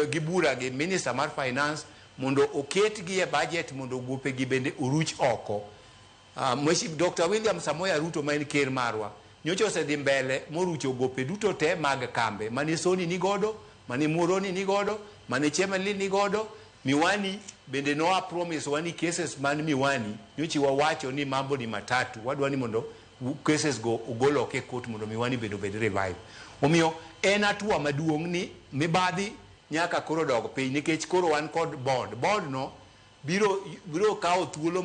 gibura gi Minister mar Finance mondo oket gi e budget mondo gopegi bende oruch oko. Dr. William Samoei Ruto ma en ker marwa nyocha osedhi mbele morucho gope duto te mag kambe mane Soni nigodo, mane Muhoroni nigodo, mane Chemelil nigodo. Miwani bende noa promise wani cases man Miwani nyocha wawacho ni mambo ni matatu, wadwani mondo cases go ogolo ke court mondo Miwani bende revive. Omiyo en atua maduong' ni mibadhi nyaka koro dog piny nikech koro wan kod board no biro kawo thuolo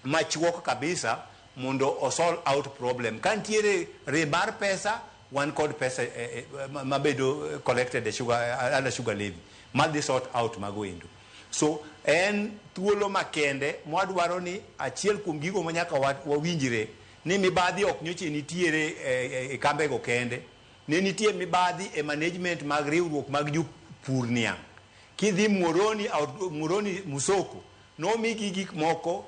machuok kabisa mondo o solve out problem. Kantiere remar pesa wan kod pesa mabedo collected under sugar levy madhi sort out magoendo. So en thuolo makende mwadwaro ni achiel kuom gigo manyaka wawinjire ni mibadhi ok nyoche nitiere e kambe go kende, ne nitie mibadhi e management mag riwruok mag jopur niang'. Kidhi Muhoroni Musoko nomigi gik moko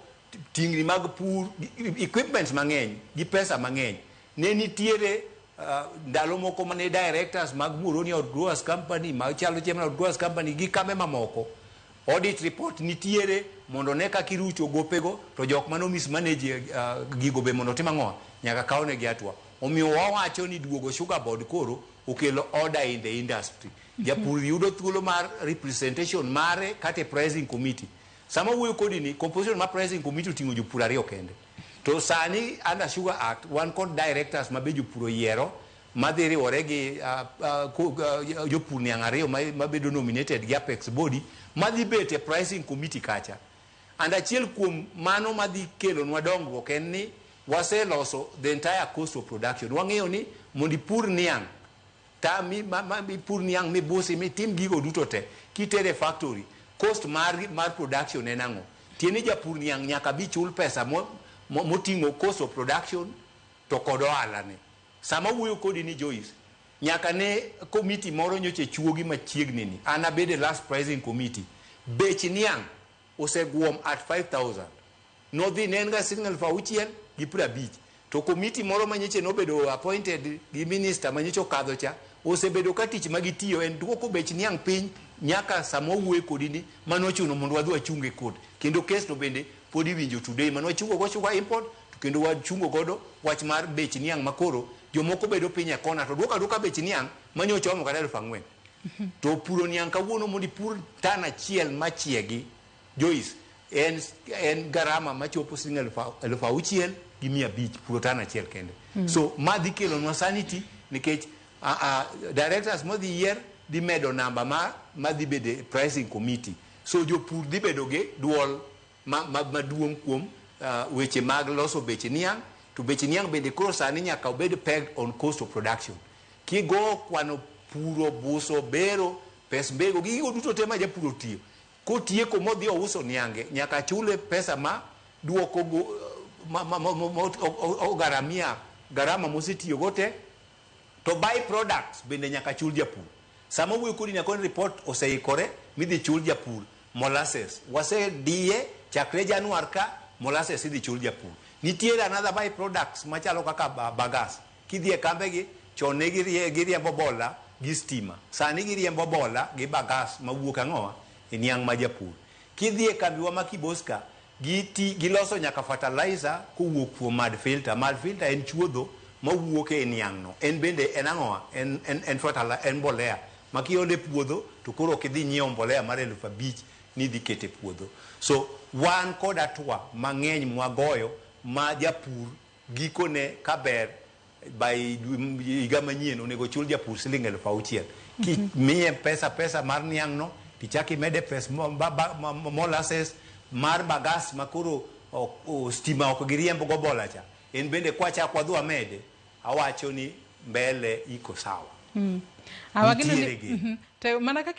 tingni mag pur, equipment mang'eny gi pesa mang'eny. Ne nitiere ndalo moko mane directors mag Muhoroni Outgrowers Company, mag chalo Chairman Outgrowers Company gi kambe mamoko, audit report nitiere mondo ne kaka irucho gopego to jok mano mismanage gigo be mondo tim ang'o nyaka kawne gi atwa. Omiyo wawacho ni duogo Sugar Board koro okelo order in the industry. Japur yudo thuolo mar representation mare kate pricing committee. Sama wuoyo kodi ni composition mar pricing committee oting'o jopur ariyo kende. To sani under Sugar Act wan kod directors mabe jopur oyiero madhi riwore gi jopur niang' ariyo mabedo nominated gi Apex Body madhi bet e pricing committee kacha. And achiel kuom mano madhi kelo nwa dongruok en ni waseloso the entire cost of production. Wang'eyo ni mondi pur niang' pur niang' mibusi mitim gigo duto te kitere factory cost mar production en ang'o. Tieni japur niang' nyaka bi chul pesa moting'o cost of production to kod ohala ne. Sama wuoyo kodi ni Joyce nyaka ne committee moro nyoche chuogi machiegni ni an abede last pricing committee bech niang' oseguom at 5,000 nodhi nenga signal fauchiel gi 50 to committee moro manyeche nobedo appointed gi minister manyeche okadho cha osebedo ka tich magitiyo en duoko bech niang' piny nyaka samo wuoyo kodi ni manochuno mondo wadhi wachunge kod kendo case to bende podi winjo today mano chungo go sugar import to kendo wachungo godo wach mar bech niang' makoro jomoko bedo piny e kona to duoka bech niang' manyocha omo kada 4,000 to puro niang' kawuono mondi pur tan achiel machiegi Joyce en garama machopo siling 6,500 puro tan achiel kende. So madhi kelo nwa sanity nikech directors modhi yier di medo namba madhi bede pricing committee. So jopur dhi bedo ge duol maduong' kuom weche mag loso bech niang'. To bech niang' bende koro sani nyaka obed pegged on cost of production. Kigo kwano puro, buso, bero, pes mbego, gigo duto te ma japuro tiyo. Kotieko modhi ouso niange nyaka chule pesa ma duoko garama mosetiyo gote to buy products bende nyaka chul japur. Sama wuoyo kodi nyaka report oseikore midhi chul japur. Molasses wase diye chakre Januar ka molasses idhi chul japur. Nitiere another buy products machalo kaka bagas. Kidhi e kambe gi chone giriembo bola gi stima. Sani giriembo bola gi bagas mawuok ang'owa e niang' ma japur. Kidhi e kambiwa ma Kiboska giloso nyaka fertilizer kowuok kuom mad filter. Mad filter en chuodho mawuok e niang' no. En bende en ang'owa en fertilizer en mbolea makiole puodho to koro kidhi nyiewo mbolea mar 5,000 ni dhi kete puodho. So wan kod atwa mang'eny mwagoyo ma japur gikone kaber by higa manyien onego chul japur siling 6,000. Ki miye pesa mar niang' no tichaki mede pes molasses mar bagas makoro stima ok giriembo go bola cha en bende kwachak wadhi wamede awacho ni mbele iko sawa. Awagino ni